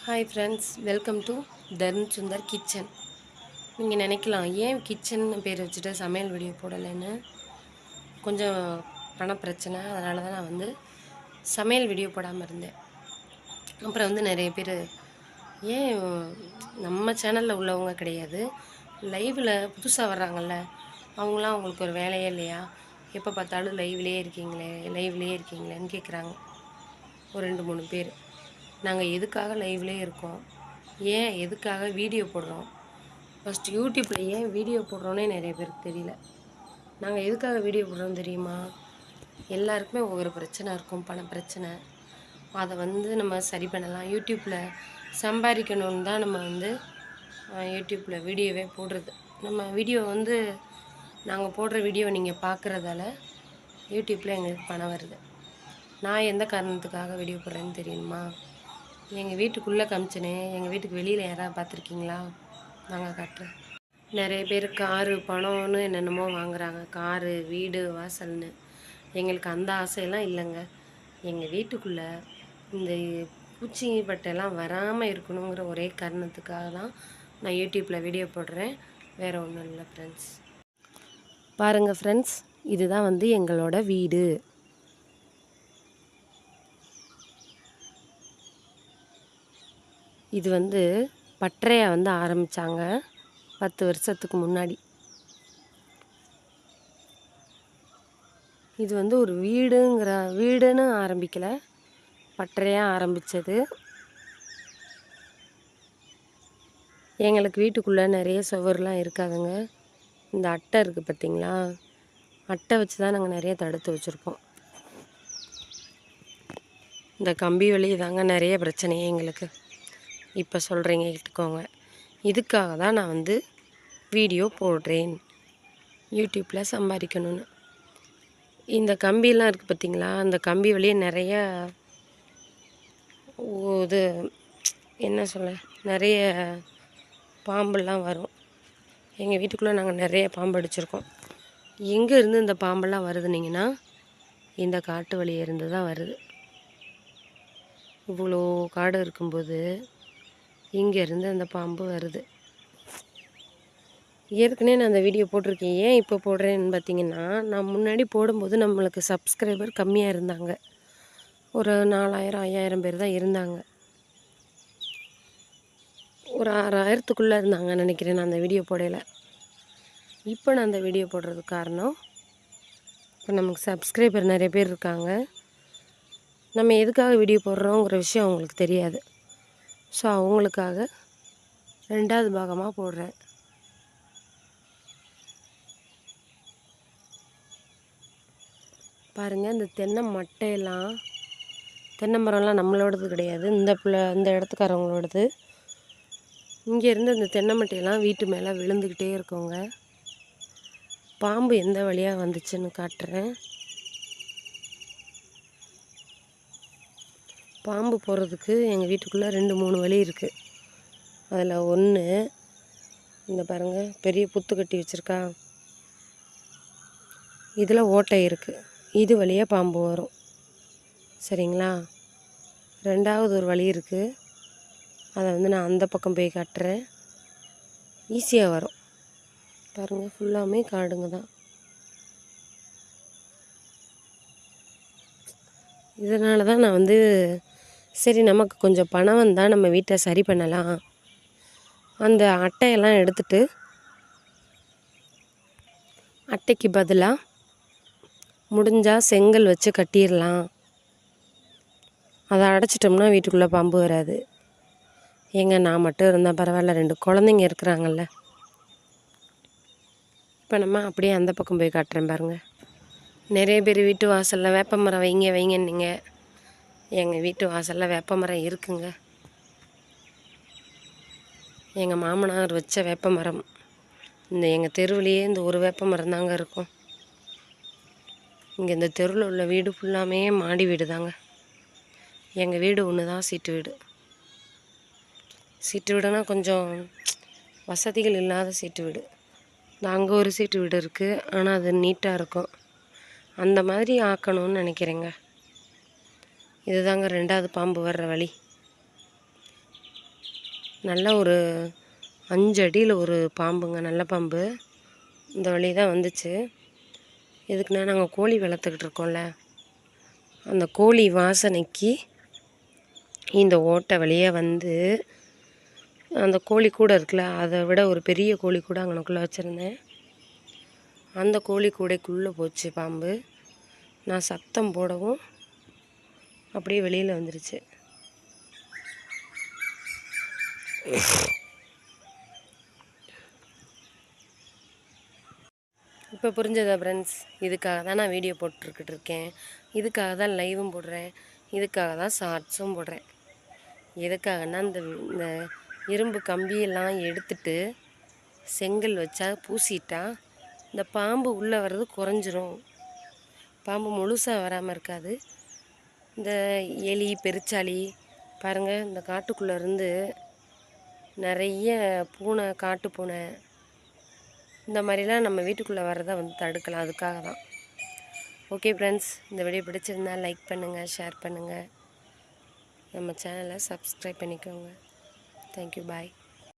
Hi friends, welcome to Tarun Sundar kitchen. நீங்கள் நினைக்கலாம், ஏன் கிச்சன் பேர் வச்சுட்டு சமையல் வீடியோ போடலைன்னு. கொஞ்சம் பண பிரச்சனை, அதனால தான் நான் சமையல் வீடியோ போடாமல் இருந்தேன். அப்புறம் நிறைய பேர் ஏன் நம்ம சேனலில் உள்ளவங்க கிடையாது, லைவில் புதுசாக வர்றாங்கல்ல, அவங்களாம் அவங்களுக்கு ஒரு வேலையே இல்லையா, எப்போ பார்த்தாலும் லைவ்லேயே இருக்கீங்களேன்னு கேட்குறாங்க. ஒரு 2-3 பேர். நாங்கள் எதுக்காக லைவ்லேயே இருக்கோம், ஏன் எதுக்காக வீடியோ போடுறோம், ஃபஸ்ட்டு யூடியூப்பில் ஏன் வீடியோ போடுறோன்னே நிறைய பேருக்கு தெரியல. நாங்கள் எதுக்காக வீடியோ போடுறோம் தெரியுமா? எல்லாருக்குமே ஒவ்வொரு பிரச்சனை இருக்கும், பண பிரச்சனை. அதை நம்ம சரி பண்ணலாம், யூடியூப்பில் சம்பாதிக்கணுன்னு தான் நம்ம யூடியூப்பில் வீடியோவே போடுறது. நம்ம வீடியோ நாங்கள் போடுற வீடியோ நீங்கள் பார்க்குறதால யூடியூப்பில் எங்களுக்கு பணம் வருது. நான் எந்த காரணத்துக்காக வீடியோ போடுறேன்னு தெரியுமா? எங்கள் வீட்டுக்குள்ளே காமிச்சனே, எங்கள் வீட்டுக்கு வெளியில் யாராவது பார்த்துருக்கீங்களா? நாங்கள் காட்டுறேன். நிறைய பேர் காரு பணம்னு என்னென்னமோ வாங்குகிறாங்க, காரு வீடு வாசல்னு. எங்களுக்கு அந்த ஆசையெல்லாம் இல்லைங்க. எங்கள் வீட்டுக்குள்ளே இந்த பூச்சி பட்டையெல்லாம் வராமல் இருக்கணுங்கிற ஒரே காரணத்துக்காக தான் நான் யூடியூப்பில் வீடியோ போடுறேன், வேறு ஒன்றும் இல்லை ஃப்ரெண்ட்ஸ். பாருங்கள் ஃப்ரெண்ட்ஸ், இதுதான் எங்களோட வீடு. இது பட்டறையாக ஆரம்பித்தாங்க 10 வருஷத்துக்கு முன்னாடி. இது ஒரு வீடுன்னு ஆரம்பிக்கலை, பட்டறையாக ஆரம்பித்தது. எங்களுக்கு வீட்டுக்குள்ளே நிறைய சுவர்லாம் இருக்காதுங்க. இந்த அட்டை இருக்குது பார்த்திங்களா, அட்டை வச்சு தான் நாங்கள் நிறைய தடுத்து வச்சுருப்போம். இந்த கம்பி வலி தாங்க நிறைய பிரச்சனையே எங்களுக்கு. இப்போ சொல்கிறீங்க, கேட்டுக்கோங்க. இதுக்காக தான் நான் வீடியோ போடுறேன், யூடியூப்பில் சம்பாதிக்கணும்னு. இந்த கம்பிலாம் இருக்குது பார்த்திங்களா, அந்த கம்பி வழியே நிறைய இது என்ன சொல்ல, நிறைய பாம்பெல்லாம் வரும். எங்கள் வீட்டுக்குள்ளே நாங்கள் நிறைய பாம்பு அடிச்சிருக்கோம். எங்கேருந்து இந்த பாம்பெல்லாம் வருதுனிங்கன்னா, இந்த காட்டு வழியே இருந்து தான் வருது. இவ்வளோ காடு இருக்கும்போது இங்கேருந்து அந்த பாம்பு வருது. ஏற்கனவே நான் அந்த வீடியோ போட்டிருக்கேன். ஏன் இப்போ போடுறேன்னு பார்த்தீங்கன்னா, நான் முன்னாடி போடும்போது நம்மளுக்கு சப்ஸ்கிரைபர் கம்மியாக இருந்தாங்க. ஒரு 4000 5000 பேர் தான் இருந்தாங்க. ஒரு 6000த்துக்குள்ளே இருந்தாங்கன்னு நினைக்கிறேன் நான் அந்த வீடியோ போடலை. இப்போ நான் அந்த வீடியோ போடுறதுக்கு காரணம், இப்போ நமக்கு சப்ஸ்கிரைபர் நிறைய பேர் இருக்காங்க. நம்ம எதுக்காக வீடியோ போடுறோங்கிற விஷயம் அவங்களுக்கு தெரியாது. ஸோ அவங்களுக்காக 2வது பாகமாக போடுறேன். பாருங்கள், இந்த தென்னை மட்டையெல்லாம், தென்னை மரம்லாம் நம்மளோடது கிடையாது, இந்த இடத்துக்காரவங்களோடது. இங்கேருந்து இந்த தென்னை மட்டையெல்லாம் வீட்டு மேலே விழுந்துக்கிட்டே இருக்கோங்க. பாம்பு எந்த வழியாக வந்துச்சுன்னு காட்டுறேன். பாம்பு போகிறதுக்கு எங்கள் வீட்டுக்குள்ளே 2-3 வழி இருக்குது. அதில் ஒன்று, இந்த பாருங்கள், பெரிய புத்து கட்டி வச்சுருக்கா, இதில் ஓட்டை இருக்குது, இது வழியாக பாம்பு வரும். சரிங்களா? 2வது ஒரு வழி இருக்குது, அதை நான் அந்த பக்கம் போய் காட்டுறேன். ஈஸியாக வரும். பாருங்கள், ஃபுல்லாமே காடுங்க தான். இதனால தான் நான் சரி, நமக்கு கொஞ்சம் பணம் வந்தால் நம்ம வீட்டை சரி பண்ணலாம், அந்த அட்டையெல்லாம் எடுத்துகிட்டு அட்டைக்கு பதிலாக முடிஞ்சால் செங்கல் வச்சு கட்டிடலாம், அதை அடைச்சிட்டோம்னா வீட்டுக்குள்ளே பாம்பு வராது. நான் மட்டும் இருந்தால் பரவாயில்ல, 2 குழந்தைங்க இருக்கிறாங்கல்ல. இப்போ நம்ம அப்படியே அந்த பக்கம் போய் காட்டுறேன். பாருங்கள், நிறைய பேர் வீட்டு வாசலில் வேப்ப மரம் வைங்கன்னீங்க. எங்கள் வீட்டு வாசலில் வேப்ப மரம் இருக்குங்க. எங்கள் மாமனார் வச்ச வேப்ப மரம். எங்கள் தெருவிலேயே இந்த ஒரு வேப்ப மரம் தாங்க இருக்கும். இங்கே இந்த தெருவில் உள்ள வீடு ஃபுல்லாமே மாடி வீடு தாங்க. எங்கள் வீடு ஒன்று தான் சீட்டு வீடு. சீட்டு வீடுனா கொஞ்சம் வசதிகள் இல்லாத சீட்டு வீடு. அங்கே ஒரு சீட்டு வீடு இருக்குது, ஆனால் அது நீட்டாக இருக்கும். அந்த மாதிரி ஆக்கணும்னு நினைக்கிறேங்க. இதுதாங்க 2வது பாம்பு வர்ற வழி. நல்ல ஒரு 5 அடியில் ஒரு பாம்புங்க, நல்ல பாம்பு. இந்த வழி தான் வந்துச்சு. எதுக்குன்னா நாங்கள் கோழி வளர்த்துக்கிட்டு இருக்கோம்ல, அந்த கோழி வாசனைக்கு இந்த ஓட்டை வழியாக வந்து அந்த கோழி கூட இருக்குல்ல, அதை விட ஒரு பெரிய கோழி கூட அங்கனக்குள்ளே வச்சுருந்தேன். அந்த கோழி கூடைக்குள்ளே போச்சு பாம்பு. நான் சத்தம் போடவும் அப்படியே வெளியில் வந்துருச்சு. இப்போ புரிஞ்சதா ஃப்ரெண்ட்ஸ்? இதுக்காக தான் நான் வீடியோ போட்டுக்கிட்டு இருக்கேன், இதுக்காக தான் லைவும் போடுறேன், இதுக்காக தான் ஷார்ட்ஸும் போடுறேன். எதுக்காகன்னா இந்த இரும்பு கம்பியெல்லாம் எடுத்துட்டு செங்கல் வச்சா பூசிட்டா இந்த பாம்பு உள்ளே வர்றது குறைஞ்சிரும். பாம்பு முழுசாக வராமல் இருக்காது. இந்த எலி பெருச்சாளி பாருங்கள், இந்த காட்டுக்குள்ளே இருந்து நிறைய பூனை, காட்டு பூனை இந்த மாதிரிலாம் நம்ம வீட்டுக்குள்ளே வர்றதை வந்து தடுக்கலாம். அதுக்காக தான். ஓகே ஃப்ரெண்ட்ஸ், இந்த வீடியோ பிடிச்சிருந்தா லைக் பண்ணுங்கள், ஷேர் பண்ணுங்கள், நம்ம சேனலை சப்ஸ்கிரைப் பண்ணிக்கோங்க. தேங்க்யூ, பாய்.